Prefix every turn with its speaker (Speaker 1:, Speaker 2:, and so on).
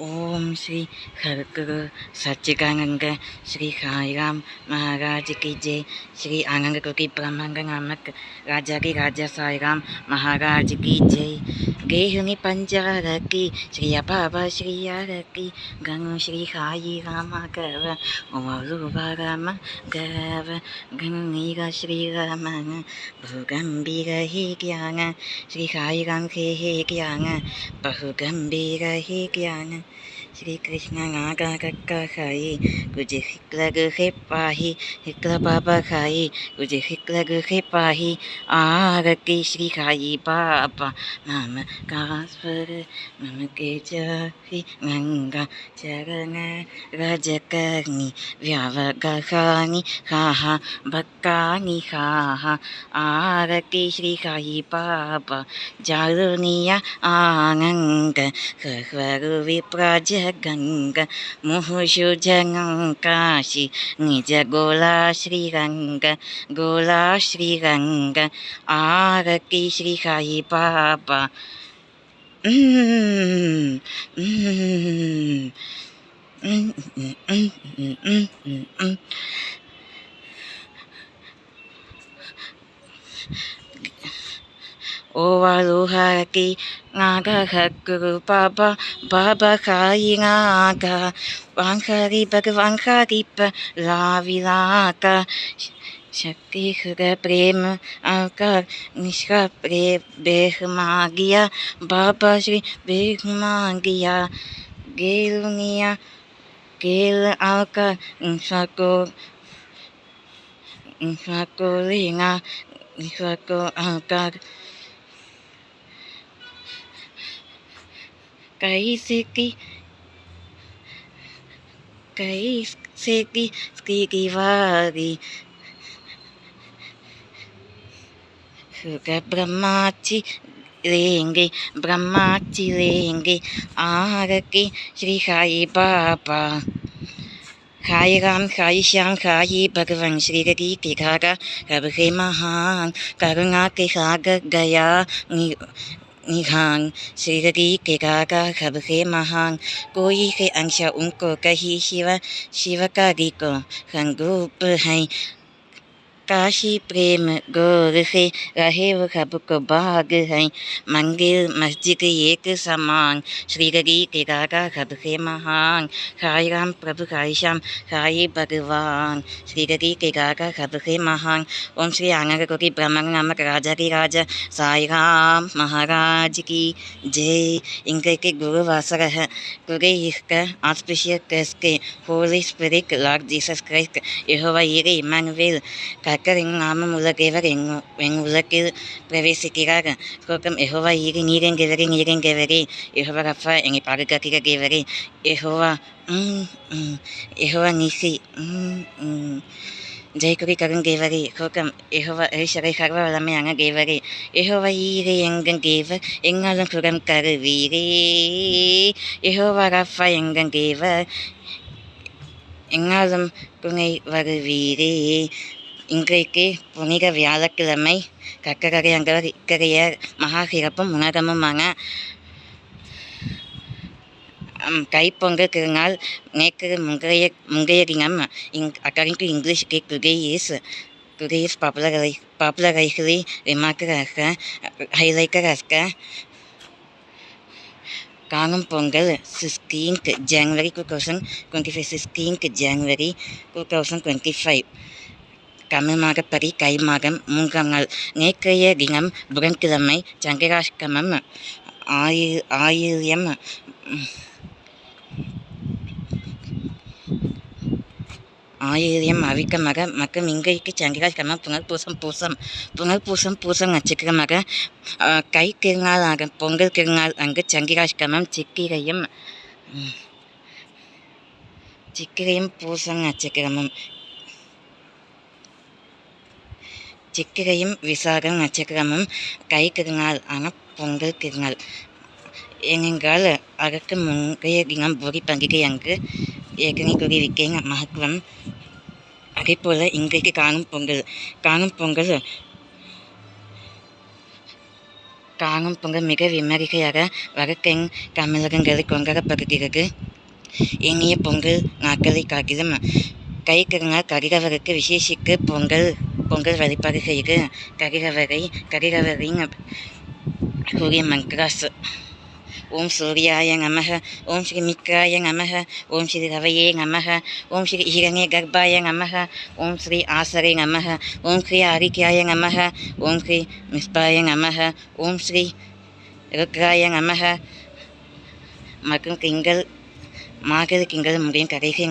Speaker 1: ओम श्री हरगुरु सच्चिदानंद श्री साईराम महाराज की जय। श्री आनंद कोटि ब्रह्मांड नामक राजा की राजा साईराम महाराज की जय। गेहुनी पंचार की श्री बाबा श्री यार की गंग श्री साई राम गव ओरूबा राम गव गंगा श्री राम बहुगंभीर ही ज्ञान श्री साई राम के ही ज्ञान बहुगंभीर ही ज्ञान। श्री कृष्ण नागा कक्का खाई कुछ हिकला गुहे पाही हिकला बाबा खाई कुछ हिकला गुहे पाही आग की श्री खाई बाबा मम कास्वर मम के जाहि गंगा चरण रजकनी व्यावगानी हाहा बक्कानी हाहा आग की श्री खाई बाबा जारुनिया आनंद खरवरु विप्राज गंगा मुहुषु काशी निज गोला श्रीरंग आर की श्री साई बाबा। ओवालोहा की नागा हकु बाबा बाबा खाई नागा वांखारी भगवान खारी प लाविलाका शक्ति खुद प्रेम आकार निष्का प्रेम बेह मागिया बाबा श्री बेह मागिया गेलुनिया गेल आकार इंसाको लेना इंसाको आकार कैसे की वारी ब्रह्माची लेंगे आर के श्री साई बाबा। खाई राम खाई श्याम खाई भगवान श्री हरि के घागा कब हे महान करुणा के सागर गया निहान श्री हरि के गागा कब हे महान कोई के अंश उनको कही शिव का को संगूप है काशी प्रेम गोर से रहे वो खब को बाग है मंदिर मस्जिद एक समान श्री हरि के गागा खब से महान साई राम प्रभु साई श्याम साई भगवान श्री हरि के गागा खब से महान। ओम श्री आनंद कोटि ब्रह्मांड नामक राजा की राजा साई राम महाराज की जय। इनके गुरु वासर है गुरु इसका auspicious Thursday, Holy Spirit, Lord Jesus Christ, Jehovah Yire, Emmanuel, Kakering நாமம் உலகேவர் எங் உலகில் பிரவேசிக்கிறார். ஸ்லோகம் யெகோவா ஈரி நீரெங்கெவரே நீரெங்கெவரே யெகோவா ரஃபா எங்களை பாதுகாக்கிறவரே யெகோவா யெகோவா நிசி ஜெயக்குடி கருங்கேவரே ஸ்லோகம் யெகோவா ஈஸ்வரை சர்வ வல்லமையான தேவரே யெகோவா ஈரே எங்கன் தேவர் எங்காலும் சுகம் கருவீரே யெகோவா ரஃபா எங்கன் தேவர் எங்காலும் துணை வருவீரே. இன்றைக்கு புனித வியாழக்கிழமை கக்கரை அங்கவர் இக்கரைய மகா சிறப்பும் உணரமுமான கைப்பொங்கல் திருநாள் நேற்று முந்தைய தினம் according to English today is popularly remarked as highlighted as காணும் பொங்கல் 16th January 2025 தமிழ் மாதப்படி தை மாதம் 3ஆம் நாள். நேற்றைய தினம் புதன்கிழமை சந்திராஷ்டமம் ஆயிரம் அவிக்கமாக மற்றும் இன்றைக்கு சந்திராஷ்டமம் புனர்பூசம் நட்சத்திரமாக கை திருநாளாக பொங்கல் திருநாள் அங்கு சந்திராஷ்டமம் சித்திரையும் பூசம் நட்சத்திரமும் சித்திரையும் விசாகம் நட்சத்திரமும் கை திருநாள் ஆன பொங்கல் திருநாள். ஏனென்றால் அதற்கு முந்தைய தினம் போகி பண்டிகை அங்கு ஏற்கனவே கூறியிருக்கேன் மகத்துவம். அதே போல் இன்றைக்கு காணும் பொங்கல் காணும் பொங்கல் மிக விமரிசையாக வடக்கெங் தமிழகங்களில் கொண்டாடப்படுகிறது. இனிய பொங்கல் நாட்களை காட்டிலும் கைக்கரனால் கரிகவருக்கு விசேஷிக்கு பொங்கல் வழிபாடு செய்து கரிகவரின் சூரிய மந்திராஸ் ஓம் சூர்யாய நமக, ஓம் ஸ்ரீ மித்ராய நமக, ஓம் ஸ்ரீ ரவையே நமக, ஓம் ஸ்ரீ ஹிரண்ய கர்ப்பாய நமக, ஓம் ஸ்ரீ ஆசரே நமக, ஓம் ஸ்ரீ ஆரிக்யாய நமக, ஓம் ஸ்ரீ மிஸ்பாய நமக, ஓம் ஸ்ரீ ருத்ராய நமக மற்றும் மார்கழி திங்கள் முடியும் கடைசி